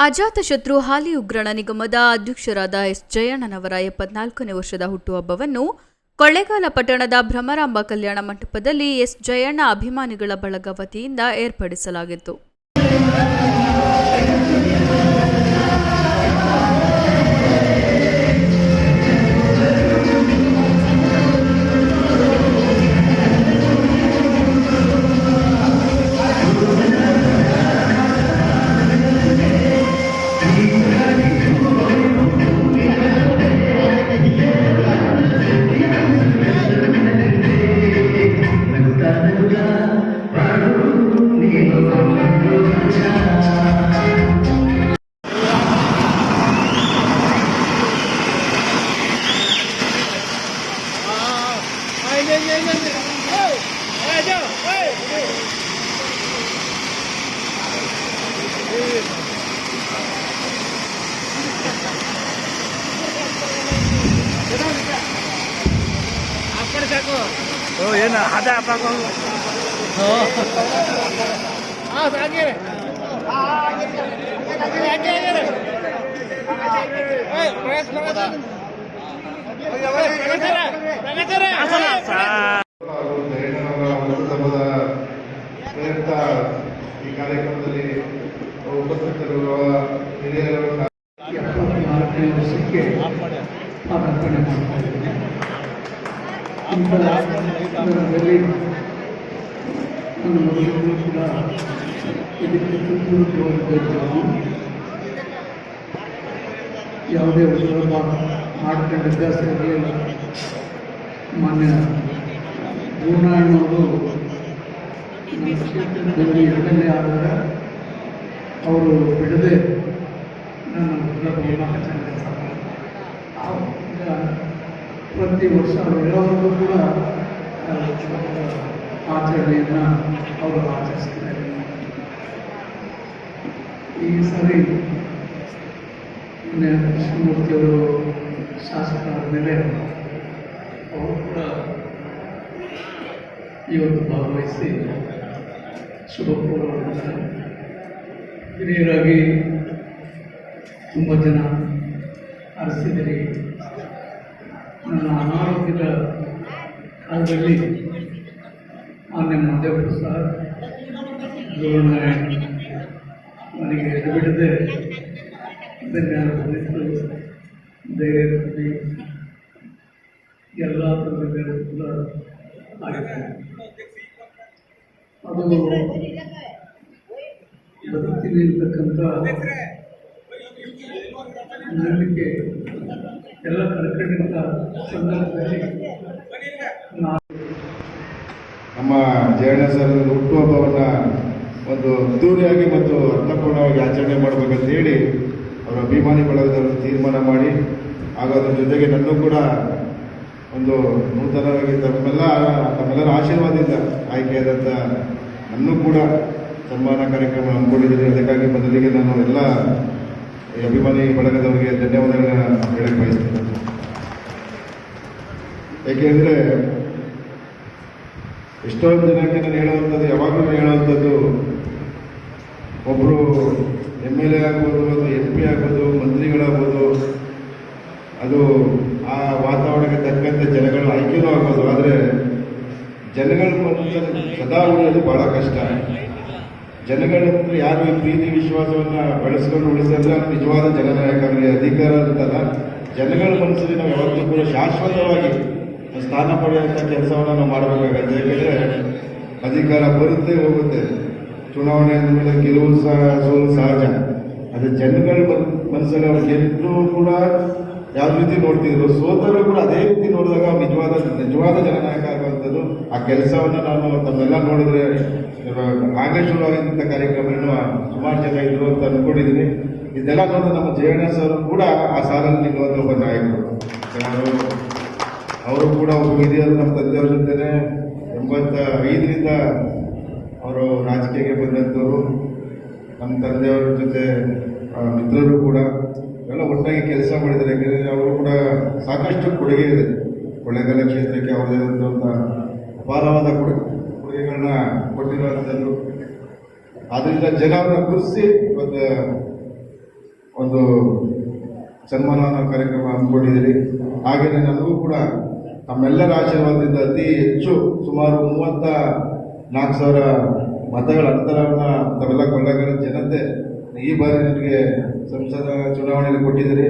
ಅಜಾತಶತ್ರು ಹಾಲಿ ಉಗ್ರಾಣ ನಿಗಮದ ಅಧ್ಯಕ್ಷರಾದ ಎಸ್ ಜಯಣ್ಣನವರ 74ನೇ ವರ್ಷದ ಹುಟ್ಟುಹಬ್ಬವನ್ನು ಕೊಳ್ಳೇಗಾಲ ಪಟ್ಟಣದ ಭ್ರಮರಾಂಬ ಕಲ್ಯಾಣ ಮಂಟಪದಲ್ಲಿ ಎಸ್ ಜಯಣ್ಣ ಅಭಿಮಾನಿಗಳ ಬಳಗ ವತಿಯಿಂದ ಏರ್ಪಡಿಸಲಾಗಿತ್ತು. ಏನು ಅದ ಈ ಕಾರ್ಯಕ್ರಮದಲ್ಲಿ ಉಪಸ್ಥಿತರಿರುವ ಹಿರಿಯರ ವರ್ಷಕ್ಕೆ ಪಾದಾರ್ಪಣೆ ಮಾಡ್ತಾ ಇದ್ದೇನೆ. ಸಂದರ್ಭದಲ್ಲಿ ನನ್ನ ಮಗಳು ಕೂಡ ಇದಕ್ಕೆ ಯಾವುದೇ ಉಪಯೋಗ ಮಾಡಿಕೊಂಡ ಅಭ್ಯಾಸ ಇರಲಿಲ್ಲ. ಮಾನ್ಯ ಗುರುನಾಯಣ್ಣವರು ನಮ್ಮ ಕ್ಷೇತ್ರದಲ್ಲಿ ಎರಡನೇ ಆದಾಗ ಅವರು ಬಿಡದೆ ನನ್ನ ಉಪಯೋಗವನ್ನು ಪ್ರತಿ ವರ್ಷ ಅವರೆಲ್ಲರಿಗೂ ಕೂಡ ಆಚರಣೆಯನ್ನು ಅವರು ಆಚರಿಸ್ತಾರೆ. ಈ ಸಾರಿ ಕೃಷ್ಣಮೂರ್ತಿಯವರು ಶಾಸಕರಾದ ಮೇಲೆ ಅವರು ಕೂಡ ಇವತ್ತು ಭಾಗವಹಿಸಿ ಶುಭ ಕೋರುತ್ತಾರೆ. ಹಿರಿಯರಾಗಿ ತುಂಬ ಜನ ಹರಿಸಿದಿರಿ. ನನ್ನ ಅನಾರೋಗ್ಯದ ಕಾಲದಲ್ಲಿ ಮಾನ್ಯ ಮಧ್ಯಪ್ರಸಾದ್ ಗುರುನಾರಾಯಣ್ ನನಗೆ ಎದುಬಿಡದೆ ಧನ್ಯವಾದಗಳು ಧೈರ್ಯ ಕೊಡಿ ಎಲ್ಲ ಥರದ ಕೂಡ ಆಗಿದೆ. ಅದು ಬದುಕಿನಲ್ಲಿ ಇರ್ತಕ್ಕಂಥ ನಂಬಿಕೆ ಎಲ್ಲ ಕಳ್ಕೊಂಡಿದ್ದ ಸಂದರ್ಭದಲ್ಲಿ ನಮ್ಮ ಜಯಣ್ಣ ಸರ್ ಹುಟ್ಟುಹಬ್ಬವನ್ನು ಒಂದು ಅದ್ದೂರಿಯಾಗಿ ಮತ್ತು ಅರ್ಥಪೂರ್ಣವಾಗಿ ಆಚರಣೆ ಮಾಡಬೇಕಂತ ಹೇಳಿ ಅವರ ಅಭಿಮಾನಿ ಬಳಗದವರು ತೀರ್ಮಾನ ಮಾಡಿ ಹಾಗೂ ಅದರ ಜೊತೆಗೆ ನನ್ನೂ ಕೂಡ ಒಂದು ನೂತನವಾಗಿ ತಮ್ಮೆಲ್ಲರ ಆಶೀರ್ವಾದದಿಂದ ಆಯ್ಕೆಯಾದಂಥ ನನ್ನೂ ಕೂಡ ಸನ್ಮಾನ ಕಾರ್ಯಕ್ರಮ ಹಮ್ಮಿಕೊಂಡಿದ್ದೀನಿ. ಅದಕ್ಕಾಗಿ ಮೊದಲಿಗೆ ನಾನು ಎಲ್ಲ ಅಭಿಮಾನಿ ಬಳಗದವರಿಗೆ ಧನ್ಯವಾದಗಳನ್ನ ಹೇಳಕ್ಕೆ ಬಯಸ್ತೇನೆ. ಏಕೆಂದರೆ ಎಷ್ಟೊಂದು ಜನಕ್ಕೆ ನಾನು ಹೇಳುವಂಥದ್ದು, ಯಾವಾಗಲೂ ಹೇಳುವಂಥದ್ದು, ಒಬ್ಬರು MLA ಆಗ್ಬೋದು, ಅದು MP ಆಗ್ಬೋದು, ಮಂತ್ರಿಗಳಾಗ್ಬೋದು, ಅದು ಆ ವಾತಾವರಣಕ್ಕೆ ತಕ್ಕಂತೆ ಜನಗಳ ಆಯ್ಕೆನೂ ಆಗ್ಬೋದು. ಆದರೆ ಜನಗಳ ಸದಾ ಉಳಿಯೋದು ಭಾಳ ಕಷ್ಟ. ಜನಗಳಂದ್ರೆ ಯಾರು ಪ್ರೀತಿ ವಿಶ್ವಾಸವನ್ನು ಬೆಳೆಸ್ಕೊಂಡು ಉಳಿಸಿದ್ರೆ ಅದು ನಿಜವಾದ ಜನನಾಯಕರಿಗೆ ಅಧಿಕಾರ ಅಂತಲ್ಲ. ಜನಗಳ ಮನಸ್ಸಲ್ಲಿ ನಾವು ಯಾವತ್ತೂ ಕೂಡ ಶಾಶ್ವತವಾಗಿ ಸ್ಥಾನ ಪಡೆಯುವಂಥ ಕೆಲಸವನ್ನು ನಾವು ಮಾಡಬೇಕಾಗತ್ತೆ. ಯಾಕೆಂದರೆ ಅಧಿಕಾರ ಬರುತ್ತೆ ಹೋಗುತ್ತೆ, ಚುನಾವಣೆ ಅಂದಮೇಲೆ ಗೆಲುವು ಸೋಲು ಸಹಜ. ಅದು ಜನಗಳ ಮನಸ್ಸಲ್ಲಿ ಅವ್ರು ಗೆಲ್ಲರೂ ಕೂಡ ಯಾವ ರೀತಿ ನೋಡ್ತಿದ್ರು, ಸೋತರು ಕೂಡ ಅದೇ ರೀತಿ ನೋಡಿದಾಗ ನಿಜವಾದ ಜನನಾಯಕ ಆಗುವಂಥದ್ದು. ಆ ಕೆಲಸವನ್ನು ನಾನು ತಮ್ಮೆಲ್ಲ ನೋಡಿದ್ರೆ ಆಗಲೇ ಶುರುವಾಗಿದ್ದಂಥ ಕಾರ್ಯಕ್ರಮವನ್ನು ಸುಮಾರು ಜನ ಇದ್ರು ಅಂತ ಅಂದ್ಕೊಂಡಿದ್ದೀನಿ. ಇದೆಲ್ಲ ನೋಡಿ ನಮ್ಮ ಜಯಣ್ಣ ಸರ್ ಕೂಡ ಆ ಸಾಲಲ್ಲಿ ನಿಲ್ಲುವಂಥ ಒಬ್ಬ ನಾಯಕರು. ಅವರು ಕೂಡ ಒಬ್ಬ ಹಿರಿಯರು. ನಮ್ಮ ತಂದೆಯವ್ರ ಜೊತೆನೆ 85ರಿಂದ ಅವರು ರಾಜಕೀಯಕ್ಕೆ ಬಂದಂಥವರು. ನಮ್ಮ ತಂದೆಯವರ ಜೊತೆ ಮಿತ್ರರು ಕೂಡ ಎಲ್ಲ ಒಟ್ಟಾಗಿ ಕೆಲಸ ಮಾಡಿದ್ದಾರೆ. ಯಾಕೆಂದರೆ ಅವರು ಕೂಡ ಸಾಕಷ್ಟು ಕೊಡುಗೆ ಇದೆ ಕೊಳ್ಳೇಗಾಲ ಕ್ಷೇತ್ರಕ್ಕೆ. ಅವರದೇ ಆದಂಥ ಅಪಾರವಾದ ಕೊಡುಗೆಗಳನ್ನ ಕೊಟ್ಟಿರುವಂಥದ್ದು. ಆದ್ದರಿಂದ ಜನ ಅವರನ್ನ ಗುರುತಿಸಿ ಇವತ್ತು ಒಂದು ಸನ್ಮಾನ ಕಾರ್ಯಕ್ರಮ ಹಮ್ಮಿಕೊಂಡಿದ್ದೀರಿ. ಹಾಗೆಯೇ ನನಗೂ ಕೂಡ ತಮ್ಮೆಲ್ಲರ ಆಶೀರ್ವಾದದಿಂದ ಅತಿ ಹೆಚ್ಚು ಸುಮಾರು 34,000 ಮತಗಳ ಅಂತರವನ್ನು ತಾವೆಲ್ಲ ಕೊಳ್ಳೇಗಾಲ ಜನತೆ ಈ ಬಾರಿ ನನಗೆ ಸಂಸದ ಚುನಾವಣೆಯಲ್ಲಿ ಕೊಟ್ಟಿದ್ದೀರಿ.